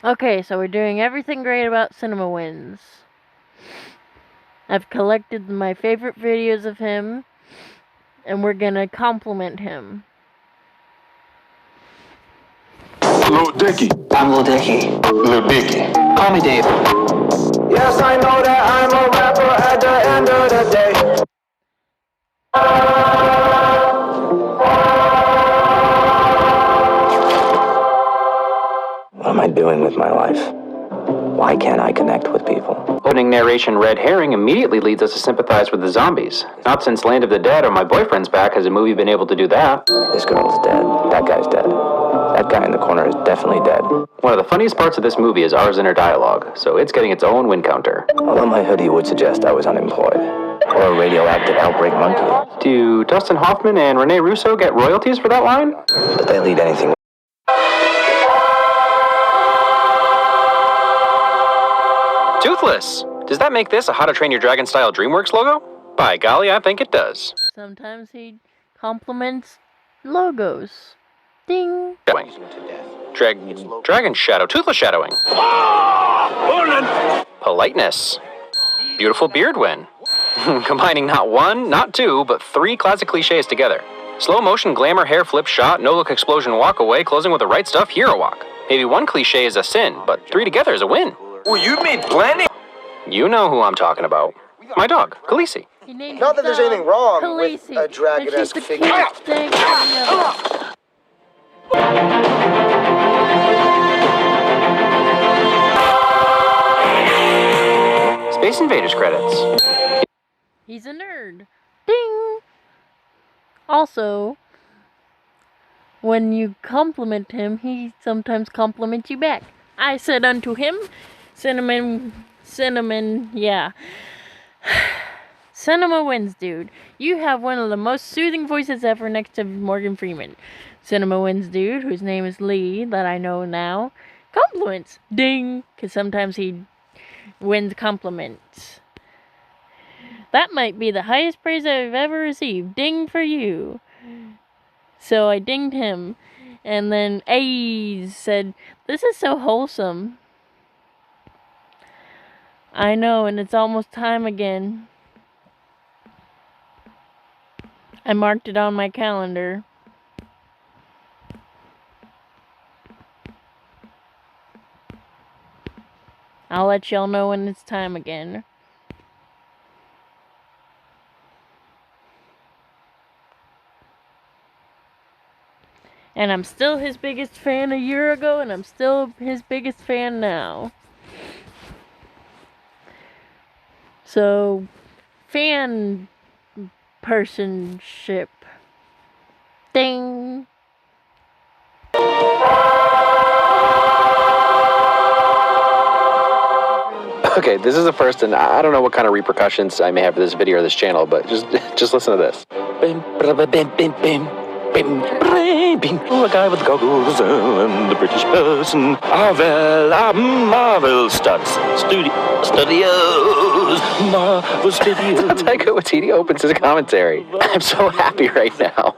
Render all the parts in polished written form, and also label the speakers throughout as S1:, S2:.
S1: Okay, so we're doing everything great about CinemaWins. I've collected my favorite videos of him, and we're gonna compliment him.
S2: Lil Dicky.
S3: I'm Lil Dicky.
S2: Lil Dicky.
S3: Call me Dave.
S4: Yes, I know that I'm a rapper at the end of the day.
S3: What am I doing with my life? Why can't I connect with people?
S5: Opening narration red herring immediately leads us to sympathize with the zombies. Not since Land of the Dead or My Boyfriend's Back has a movie been able to do that.
S3: This girl's dead. That guy's dead. That guy in the corner is definitely dead.
S5: One of the funniest parts of this movie is ours inner dialogue, so it's getting its own win counter.
S3: Although my hoodie would suggest I was unemployed. Or a radioactive outbreak monkey.
S5: Do Dustin Hoffman and Rene Russo get royalties for that line?
S3: But they lead anything.
S5: Toothless! Does that make this a How to Train Your Dragon style DreamWorks logo? By golly, I think it does.
S1: Sometimes he compliments logos. Ding!
S5: Dragon shadow, toothless shadowing. Politeness. Beautiful beard win. Combining not one, not two, but three classic cliches together. Slow motion, glamour, hair flip shot, no look explosion, walk away, closing with the right stuff, hero walk. Maybe one cliche is a sin, but three together is a win.
S4: Oh, you mean plenty?
S5: You know who I'm talking about. My dog, Khaleesi.
S4: Not that there's anything wrong with a dragon-esque figure.
S5: Space Invaders credits.
S1: He's a nerd. Ding! Also, when you compliment him, he sometimes compliments you back. I said unto him, cinnamon, yeah. CinemaWins, dude. You have one of the most soothing voices ever next to Morgan Freeman. CinemaWins, dude, whose name is Lee, that I know now. Compliments. Ding! Because sometimes he wins compliments. That might be the highest praise I've ever received. Ding for you. So I dinged him. And then A's said, "This is so wholesome." I know, and it's almost time again. I marked it on my calendar. I'll let y'all know when it's time again. And I'm still his biggest fan a year ago, and I'm still his biggest fan now. So, fan personship. Ding!
S5: Okay, this is the first, and I don't know what kind of repercussions I may have for this video or this channel, but just listen to this.
S3: A guy with goggles and a British person. Marvel Studios. Marvel Studios.
S5: Taika Waititi opens his commentary. I'm so happy right now.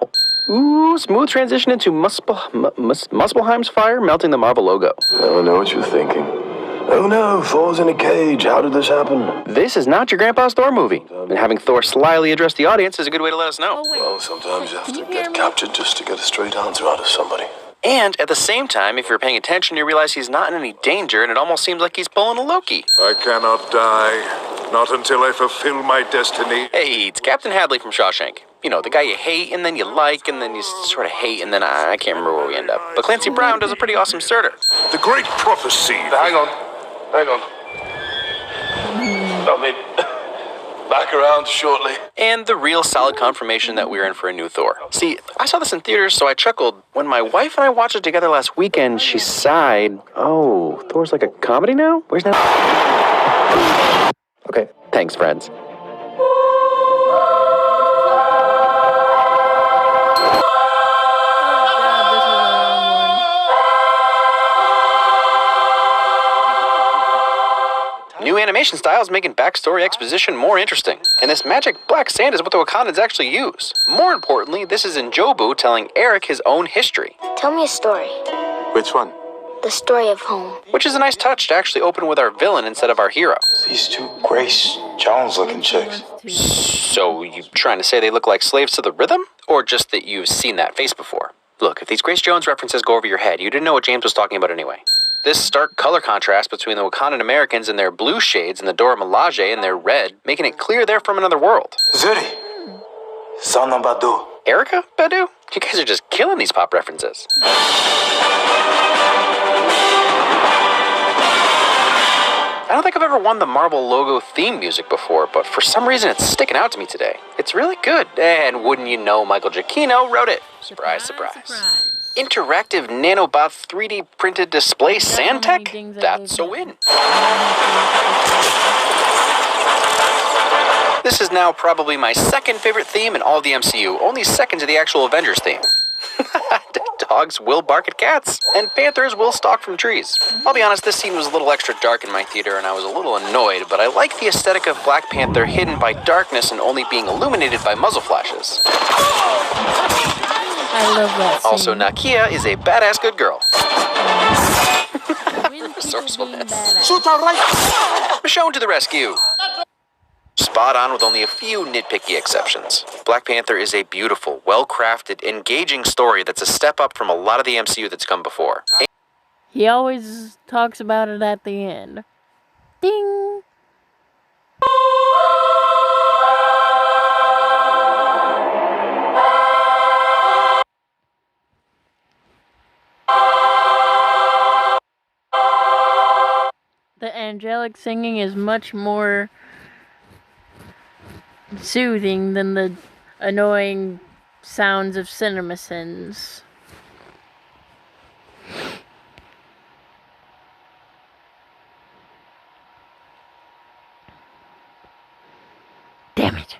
S5: Ooh, smooth transition into Muspelheim's fire, melting the Marvel logo.
S2: I don't know what you're thinking. Oh no, Thor's in a cage. How did this happen?
S5: This is not your Grandpa's Thor movie. And having Thor slyly address the audience is a good way to let us know.
S1: Oh, wait.
S2: Well, sometimes you have
S1: Can
S2: to
S1: you hear
S2: get
S1: me?
S2: captured just to get a straight answer out of somebody.
S5: And at the same time, if you're paying attention, you realize he's not in any danger, and it almost seems like he's pulling a Loki.
S6: I cannot die, not until I fulfill my destiny.
S5: Hey, it's Captain Hadley from Shawshank. You know, the guy you hate, and then you like, and then you sort of hate, and then I can't remember where we end up. But Clancy Brown does a pretty awesome starter.
S6: The great prophecy.
S2: Hang on. I'll be back around shortly.
S5: And the real solid confirmation that we're in for a new Thor. See, I saw this in theaters, so I chuckled. When my wife and I watched it together last weekend, she sighed. Oh, Thor's like a comedy now? Where's that? Okay, thanks, friends. New animation styles making backstory exposition more interesting. And this magic black sand is what the Wakandans actually use. More importantly, this is Njobu telling Eric his own history.
S7: Tell me a story.
S2: Which one?
S7: the story of home.
S5: Which is a nice touch to actually open with our villain instead of our hero.
S2: These two Grace Jones-looking chicks.
S5: So, you trying to say they look like slaves to the rhythm? Or just that you've seen that face before? Look, if these Grace Jones references go over your head, you didn't know what James was talking about anyway. This stark color contrast between the Wakandan Americans in their blue shades and the Dora Milaje in their red, making it clear they're from another world.
S2: Zuri, son of Badu.
S5: Erica Badu? You guys are just killing these pop references. I don't think I've ever won the Marvel logo theme music before, but for some reason it's sticking out to me today. It's really good, and wouldn't you know, Michael Giacchino wrote it. Surprise, surprise. Interactive nanobot 3D printed display Sandtech? That's a win. This is now probably my second favorite theme in all of the MCU, only second to the actual Avengers theme. Dogs will bark at cats, and panthers will stalk from trees. I'll be honest, this scene was a little extra dark in my theater, and I was a little annoyed, but I like the aesthetic of Black Panther hidden by darkness and only being illuminated by muzzle flashes.
S1: I love that scene.
S5: Also, Nakia is a badass good girl. Resourcefulness. Michonne to the rescue. Spot on with only a few nitpicky exceptions. Black Panther is a beautiful, well-crafted, engaging story that's a step up from a lot of the MCU that's come before.
S1: He always talks about it at the end. Ding! The angelic singing is much more soothing than the annoying sounds of CinemaWins. Damn it.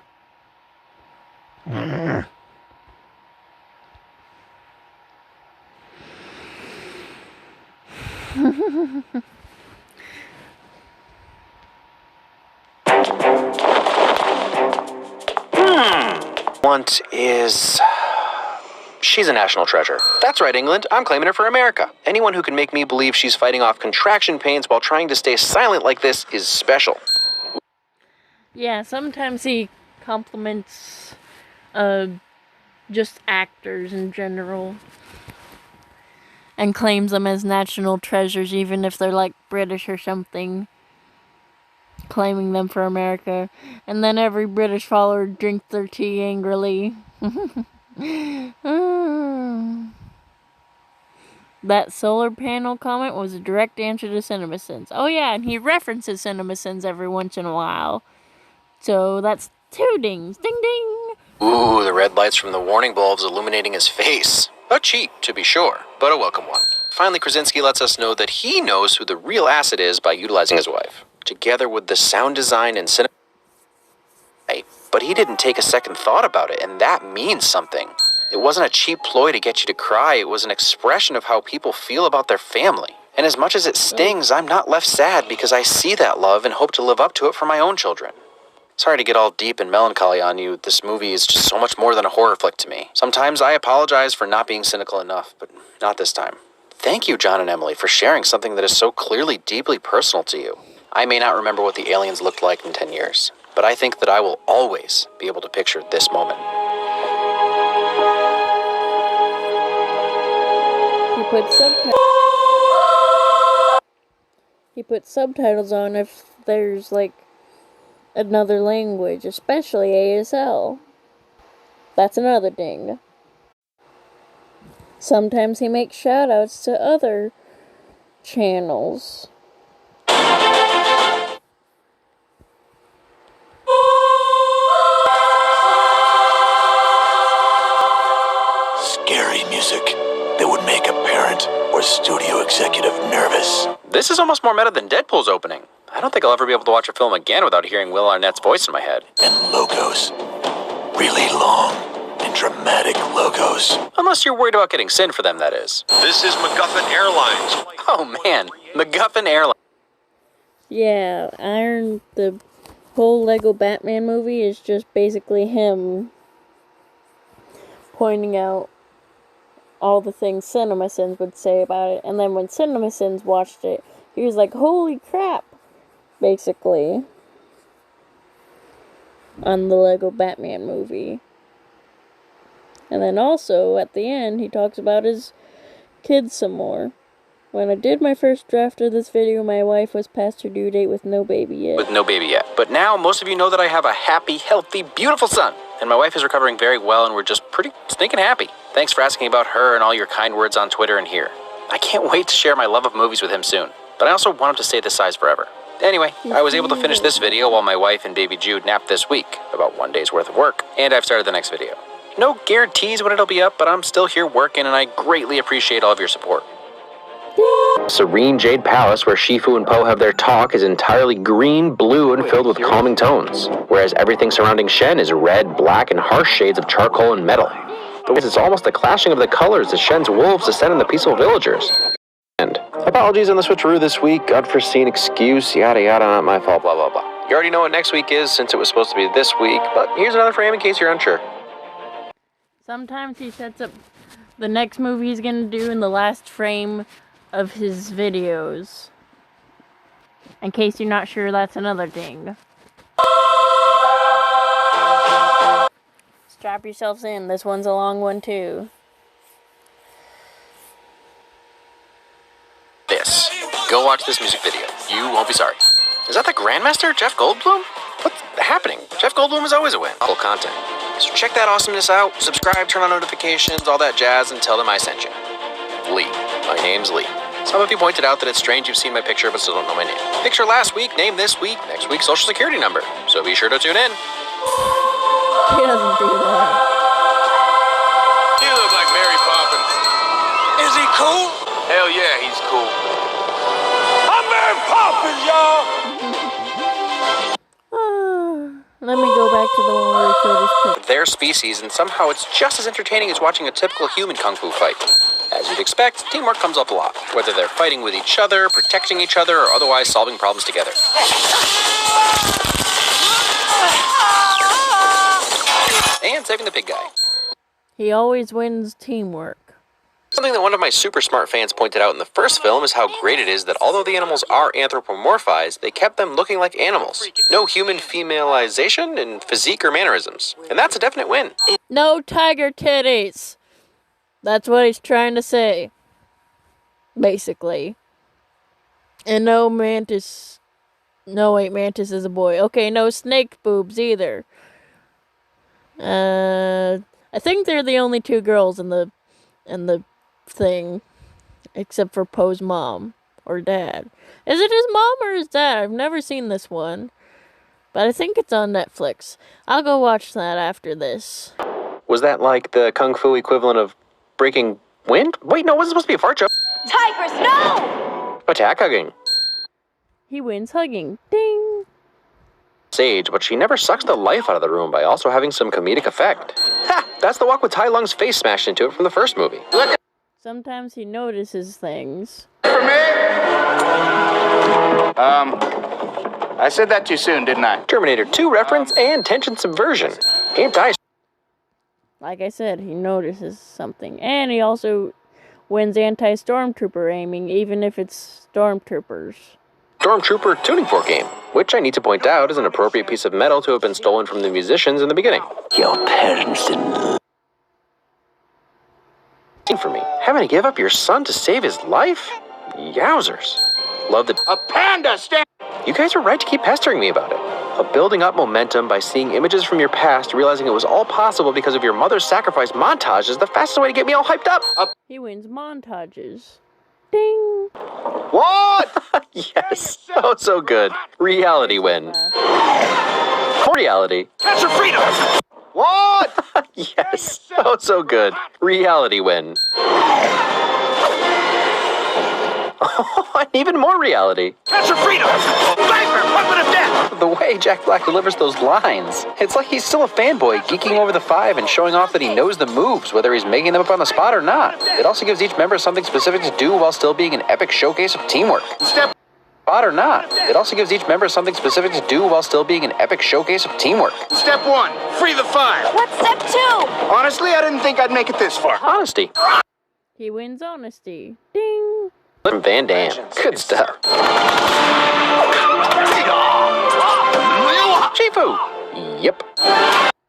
S5: Want is... She's a national treasure. That's right, England. I'm claiming her for America. Anyone who can make me believe she's fighting off contraction pains while trying to stay silent like this is special.
S1: Yeah, sometimes he compliments just actors in general and claims them as national treasures, even if they're like British or something, claiming them for America. And then every British follower drinks their tea angrily. That solar panel comment was a direct answer to CinemaWins. Oh yeah, and he references CinemaWins every once in a while. So that's 2 dings. Ding ding!
S5: Ooh, the red lights from the warning bulbs illuminating his face. A cheat, to be sure, but a welcome one. Finally, Krasinski lets us know that he knows who the real asset is by utilizing his wife. Together with the sound design and cinema... But he didn't take a second thought about it, and that means something. It wasn't a cheap ploy to get you to cry, it was an expression of how people feel about their family. And as much as it stings, I'm not left sad because I see that love and hope to live up to it for my own children. Sorry to get all deep and melancholy on you, this movie is just so much more than a horror flick to me. Sometimes I apologize for not being cynical enough, but not this time. Thank you, John and Emily, for sharing something that is so clearly deeply personal to you. I may not remember what the aliens looked like in 10 years, but I think that I will always be able to picture this moment.
S1: He puts subtitles on if there's like another language, especially ASL. That's another ding. Sometimes he makes shoutouts to other channels.
S2: Scary music that would make a parent or studio executive nervous.
S5: This is almost more meta than Deadpool's opening. I don't think I'll ever be able to watch a film again without hearing Will Arnett's voice in my head.
S2: And logos. Really long and dramatic logos.
S5: Unless you're worried about getting sin for them, that is.
S6: This is MacGuffin Airlines.
S5: Oh man, MacGuffin Airlines.
S1: Yeah, the whole Lego Batman movie is just basically him pointing out all the things CinemaWins would say about it. And then when CinemaWins watched it, he was like, holy crap, basically, on the Lego Batman movie. And then also, at the end, he talks about his kids some more. When I did my first draft of this video, my wife was past her due date with no baby yet.
S5: But now, most of you know that I have a happy, healthy, beautiful son. And my wife is recovering very well, and we're just pretty stinking happy. Thanks for asking about her and all your kind words on Twitter and here. I can't wait to share my love of movies with him soon. But I also want him to stay this size forever. Anyway, I was able to finish this video while my wife and baby Jude napped this week, about 1 day's worth of work, and I've started the next video. No guarantees when it'll be up, but I'm still here working, and I greatly appreciate all of your support. Serene Jade Palace, where Shifu and Po have their talk, is entirely green, blue, and filled with calming tones, whereas everything surrounding Shen is red, black, and harsh shades of charcoal and metal. It's almost a clashing of the colors as Shen's wolves descend on the peaceful villagers. And apologies on the switcheroo this week, unforeseen excuse, yada yada, not my fault, blah blah blah. You already know what next week is since it was supposed to be this week, but here's another frame in case you're unsure.
S1: Sometimes he sets up the next movie he's gonna do in the last frame of his videos. In case you're not sure, that's another thing. Strap yourselves in, this one's a long one too.
S5: Go watch this music video. You won't be sorry. Is that the Grandmaster, Jeff Goldblum? What's happening? Jeff Goldblum is always a win. Full content. So check that awesomeness out, subscribe, turn on notifications, all that jazz, and tell them I sent you. Lee. My name's Lee. Some of you pointed out that it's strange you've seen my picture but still don't know my name. Picture last week, name this week, next week's social security number. So be sure to tune in.
S1: He doesn't do that.
S6: You look like Mary Poppins.
S3: Is he cool?
S6: Hell yeah, he's cool. I'm Mary Poppins, y'all!
S1: Let me go back to the one where he showed his picture.
S5: Their species, and somehow it's just as entertaining as watching a typical human kung fu fight. As you'd expect, teamwork comes up a lot, whether they're fighting with each other, protecting each other, or otherwise solving problems together. And saving the pig guy.
S1: He always wins teamwork.
S5: Something that one of my super smart fans pointed out in the first film is how great it is that although the animals are anthropomorphized, they kept them looking like animals. No human femalization in physique or mannerisms. And that's a definite win.
S1: No tiger titties. That's what he's trying to say. Basically. And no mantis. No, wait, mantis is a boy. Okay, no snake boobs either. I think they're the only two girls in the thing, except for Poe's mom or dad. Is it his mom or his dad? I've never seen this one, but I think it's on Netflix. I'll go watch that after this.
S5: Was that like the kung fu equivalent of breaking wind? Wait, no, it wasn't supposed to be a fart joke.
S7: Tigers, no!
S5: Attack hugging.
S1: He wins hugging. Ding!
S5: Sage, but she never sucks the life out of the room by also having some comedic effect. Ha! That's the walk with Tai Lung's face smashed into it from the first movie.
S1: Sometimes he notices things.
S8: For me? I said that too soon, didn't I?
S5: Terminator 2 reference and tension subversion. Anti.
S1: Like I said, he notices something. And he also wins anti-stormtrooper aiming, even if it's stormtroopers.
S5: Stormtrooper tuning fork game, which I need to point out is an appropriate piece of metal to have been stolen from the musicians in the beginning.
S3: Your parents didn't.
S5: For me, having to give up your son to save his life? Yowzers. Love the...
S8: A panda stand!
S5: You guys are right to keep pestering me about it. Of building up momentum by seeing images from your past, realizing it was all possible because of your mother's sacrifice montage is the fastest way to get me all hyped up.
S1: He wins montages. Ding!
S8: What?
S5: Yes. Oh, so good. Reality win. Reality.
S8: That's for freedom! What?
S5: Yes. Oh, so good. Reality win. Oh, and even more reality.
S8: That's for freedom! Viper, weapon of death!
S5: The way Jack Black delivers those lines. It's like he's still a fanboy, geeking over the five and showing off that he knows the moves, whether he's making them up on the spot or not. It also gives each member something specific to do while still being an epic showcase of teamwork.
S8: Step
S5: Spot or not. It also gives each member something specific to do while still being an epic showcase of teamwork.
S8: Step 1, free the fire.
S7: What's step 2?
S8: Honestly, I didn't think I'd make it this far.
S5: Honesty.
S1: He wins honesty. Ding!
S5: From Van Damme. Good stuff. Shifu! Yep.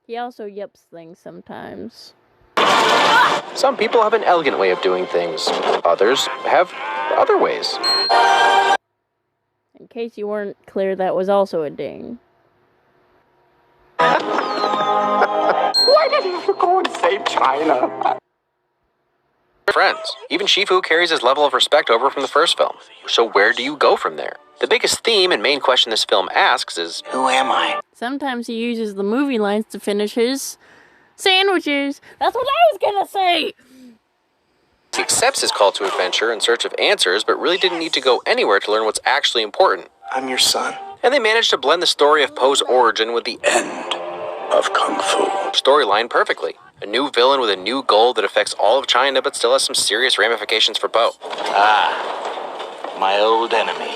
S1: He also yips things sometimes.
S5: Some people have an elegant way of doing things. Others have other ways.
S1: In case you weren't clear, that was also a ding.
S8: Why did he have to go and save China?
S5: Friends. Even Shifu carries his level of respect over from the first film. So where do you go from there? The biggest theme and main question this film asks is,
S8: Who am I?
S1: Sometimes he uses the movie lines to finish his sandwiches. That's what I was gonna say!
S5: he accepts his call to adventure in search of answers, but really didn't need to go anywhere to learn what's actually important.
S2: I'm your son.
S5: And they managed to blend the story of Poe's origin with the
S2: End of Kung Fu.
S5: storyline perfectly. A new villain with a new goal that affects all of China, but still has some serious ramifications for Poe.
S8: My old enemy.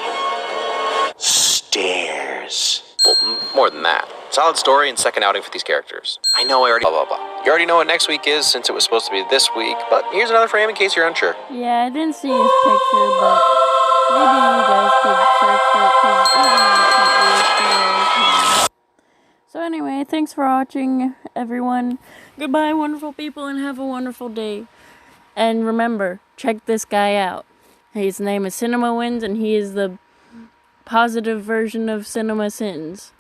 S8: Stairs.
S5: Well, more than that. Solid story and second outing for these characters. I know I already blah, blah, blah. You already know what next week is since it was supposed to be this week, but here's another frame in case you're unsure.
S1: Yeah, I didn't see his picture, but maybe you guys could search for it, because even I can't. So anyway, thanks for watching, everyone. Goodbye, wonderful people, and have a wonderful day. And remember, check this guy out. His name is CinemaWins, and he is the positive version of CinemaSins.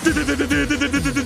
S3: Da da da da da da da da da